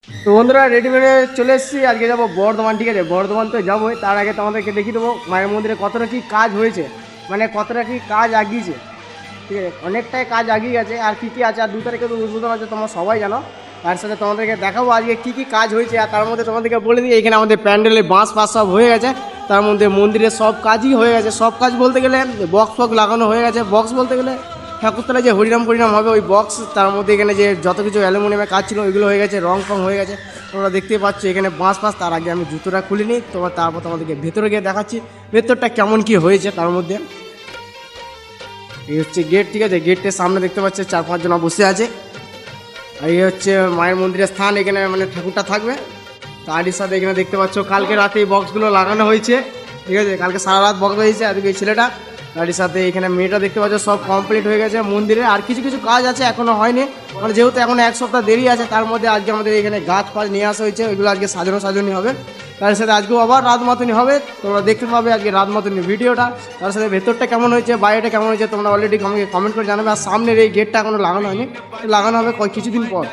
তো বন্ধুরা রেডিমেডে চলে এসেছি, আজকে যাবো বর্ধমান। ঠিক আছে, বর্ধমান তো যাবোই, তার আগে তোমাদেরকে দেখিয়ে দেবো মায়ের মন্দিরে কতটা কী কাজ হয়েছে, মানে কতটা কী কাজ আগিয়েছে। ঠিক আছে, অনেকটাই কাজ আগিয়ে গেছে। আর কী কী আছে, আর 2 তারিখে তো উদ্বোধন আছে, তোমরা সবাই জানো। তার সাথে তোমাদেরকে দেখাবো আজকে কী কী কাজ হয়েছে। আর তার মধ্যে তোমাদেরকে বলে দিই, এখানে আমাদের প্যান্ডেলে বাঁশ ফাঁস সব হয়ে গেছে। তার মধ্যে মন্দিরের সব কাজই হয়ে গেছে। সব কাজ বলতে গেলে বক্স ফক্স লাগানো হয়ে গেছে। বক্স বলতে গেলে ঠাকুরতলায় যে হরিনাম ফরিনাম হবে ওই বক্স, তার মধ্যে এখানে যে যত কিছু অ্যালুমিনিয়ামের কাজ ছিল ওইগুলো হয়ে গেছে, রং ফং হয়ে গেছে। তোমরা দেখতেই পাচ্ছ এখানে বাঁশ ফাঁস। তার আগে আমি জুতোটা খুলে নিই, তারপর তোমাদেরকে ভেতরে গিয়ে দেখাচ্ছি ভেতরটা কেমন কি হয়েছে। তার মধ্যে এই হচ্ছে গেট। ঠিক আছে, গেটের সামনে দেখতে পাচ্ছি 4-5 জন বসে আছে। আর এই হচ্ছে মায়ের মন্দিরের স্থান, এখানে মানে ঠাকুরটা থাকবে। তারই সাথে এখানে দেখতে পাচ্ছ কালকে রাতে এই বক্সগুলো লাগানো হয়েছে। ঠিক আছে, কালকে সারা রাত বক্স হয়েছে। আর এই ছেলেটা, তারই সাথে এখানে মেয়েটা দেখতে পাচ্ছ, সব কমপ্লিট হয়ে গেছে মন্দিরে। আর কিছু কিছু কাজ আছে এখনো হয়নি, মানে যেহেতু এখন 1 সপ্তাহ দেরি আছে। তার মধ্যে আজকে আমাদের এখানে গাছ ফাছ নিয়ে আসা হয়েছে, ওইগুলো আজকে সাজানো হবে। তার সাথে আজকেও আবার রাত মাতুনি হবে, তোমরা দেখতে পাবে আজকে রাত মাতুনি ভিডিওটা। তার সাথে ভেতরটা কেমন হয়েছে, বাইরেটা কেমন হয়েছে তোমরা অলরেডি আমাকে কমেন্ট করে জানাবে। আর সামনের এই গেটটা এখনো লাগানো হয়নি, লাগানো হবে কিছুদিন পর।